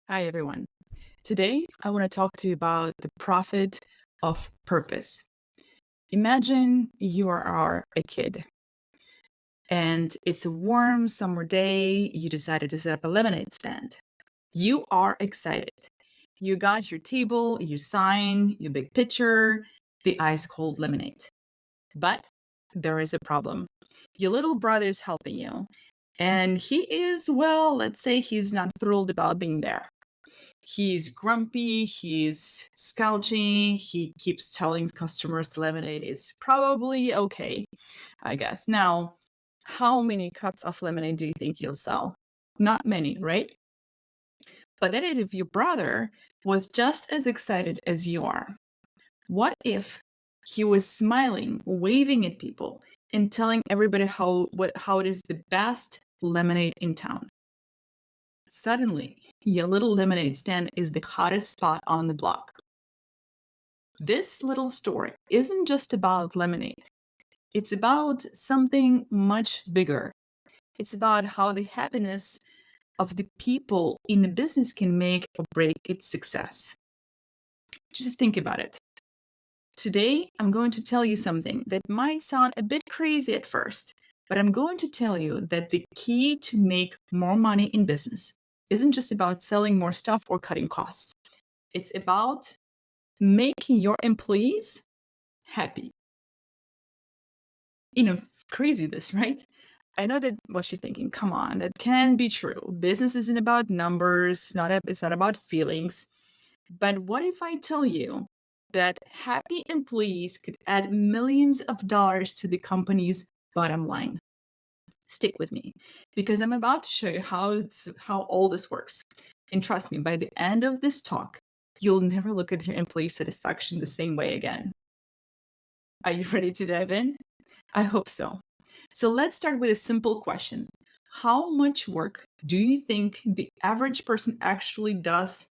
Hi, everyone. Today, I want to talk to you about the profit of purpose. Imagine you are a kid and it's a warm summer day. You decided to set up a lemonade stand. You are excited. You got your table, you sign, your big pitcher, the ice cold lemonade. But there is a problem. Your little brother is helping you, and he is, well, let's say he's not thrilled about being there. He's grumpy, he's slouchy, he keeps telling customers the lemonade is probably okay, I guess. Now, how many cups of lemonade do you think you'll sell? Not many, right? But then if your brother was just as excited as you are, what if he was smiling, waving at people, and telling everybody how it is the best lemonade in town? Suddenly, your little lemonade stand is the hottest spot on the block. This little story isn't just about lemonade. It's about something much bigger. It's about how the happiness of the people in the business can make or break its success. Just think about it. Today, I'm going to tell you something that might sound a bit crazy at first, but I'm going to tell you that the key to make more money in business isn't just about selling more stuff or cutting costs. It's about making your employees happy. Crazy this, right? I know that what you're thinking, come on, that can be true. Business isn't about numbers, it's not about feelings. But what if I tell you that happy employees could add millions of dollars to the company's bottom line? Stick with me because I'm about to show you how all this works. And trust me, by the end of this talk, you'll never look at your employee satisfaction the same way again. Are you ready to dive in? I hope so. So let's start with a simple question. How much work do you think the average person actually does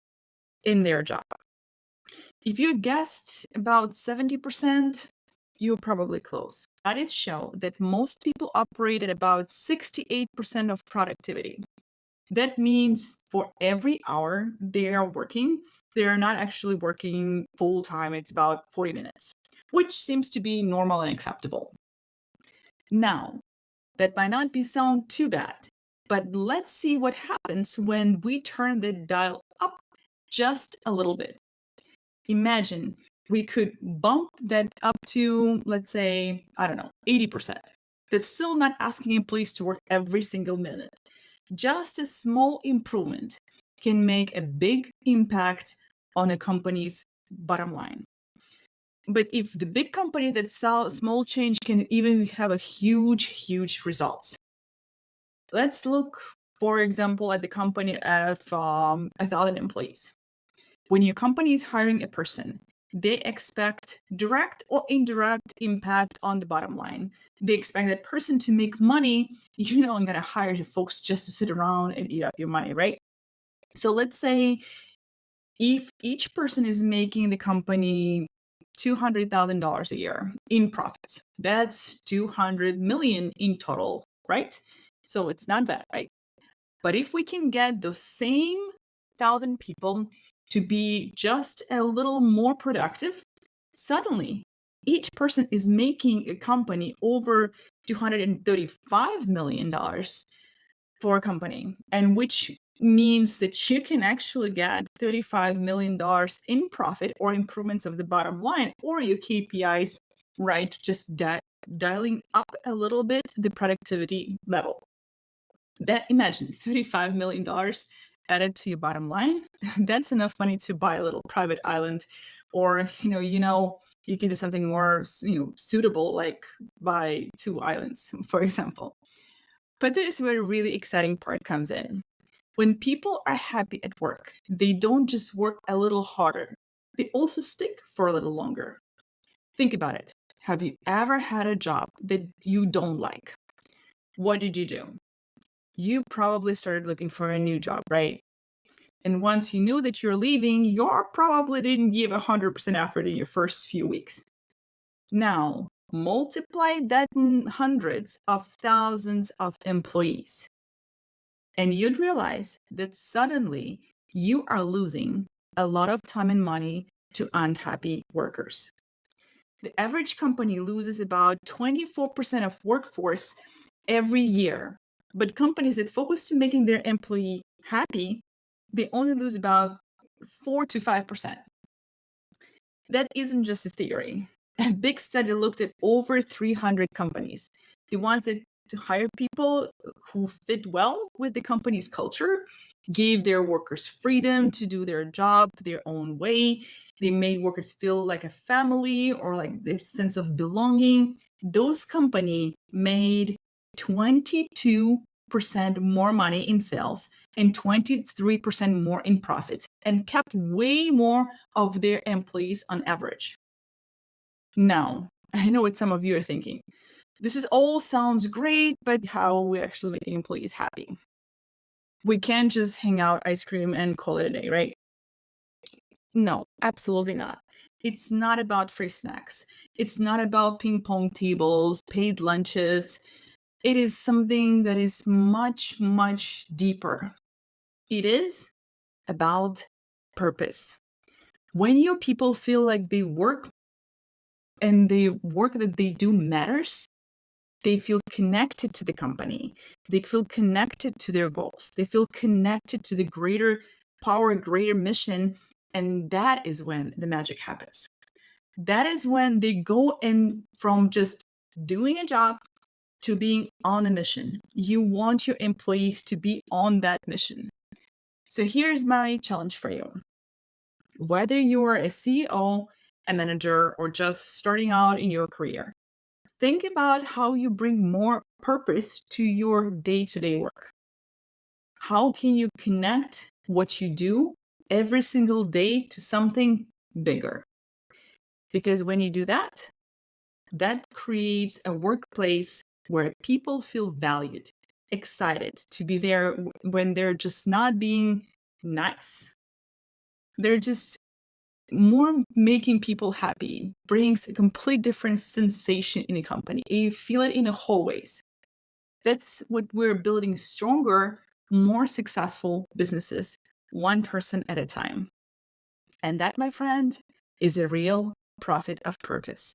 in their job? If you guessed about 70%, you're probably close. Studies show that most people operate at about 68% of productivity. That means for every hour they are working, they are not actually working full time. It's about 40 minutes, which seems to be normal and acceptable. Now, that might not be sound too bad, but let's see what happens when we turn the dial up just a little bit. Imagine we could bump that up to, let's say, I don't know, 80%. That's still not asking employees to work every single minute. Just a small improvement can make a big impact on a company's bottom line. But if the big company that sells small change can even have a huge results. Let's look, for example, at the company of 1,000 employees. When your company is hiring a person, they expect direct or indirect impact on the bottom line. They expect that person to make money. I'm going to hire the folks just to sit around and eat up your money, right? So let's say if each person is making the company $200,000 a year in profits, that's 200 million in total, right? So it's not bad, right? But if we can get those same 1,000 people to be just a little more productive, suddenly each person is making a company over $235 million for a company, and which means that you can actually get $35 million in profit or improvements of the bottom line or your KPIs, right? Just dialing up a little bit the productivity level. That imagine $35 million added to your bottom line. That's enough money to buy a little private island, or you can do something more suitable, like buy 2 islands, for example. But there's where a really exciting part comes in. When people are happy at work, they don't just work a little harder, they also stick for a little longer. Think about it. Have you ever had a job that you don't like? What did you do? You probably started looking for a new job, right? And once you knew that you're leaving, you probably didn't give 100% effort in your first few weeks. Now, multiply that in hundreds of thousands of employees. And you'd realize that suddenly you are losing a lot of time and money to unhappy workers. The average company loses about 24% of workforce every year. But companies that focus to making their employee happy, they only lose about 4 to 5%. That isn't just a theory. A big study looked at over 300 companies, the ones that to hire people who fit well with the company's culture, gave their workers freedom to do their job their own way. They made workers feel like a family or like their sense of belonging. Those company made 22% more money in sales and 23% more in profits and kept way more of their employees on average. Now, I know what some of you are thinking. This is all sounds great, but how are we actually making employees happy? We can't just hang out ice cream and call it a day, right? No, absolutely not. It's not about free snacks. It's not about ping pong tables, paid lunches. It is something that is much, much deeper. It is about purpose. When your people feel like they work and the work that they do matters, they feel connected to the company. They feel connected to their goals. They feel connected to the greater power, greater mission. And that is when the magic happens. That is when they go in from just doing a job to being on a mission. You want your employees to be on that mission. So here's my challenge for you. Whether you are a CEO, a manager, or just starting out in your career, think about how you bring more purpose to your day-to-day work. How can you connect what you do every single day to something bigger? Because when you do that, that creates a workplace where people feel valued, excited to be there when they're just not being nice. They're just more making people happy, brings a complete different sensation in a company. You feel it in the hallways. That's what we're building stronger, more successful businesses, one person at a time. And that, my friend, is a real profit of purpose.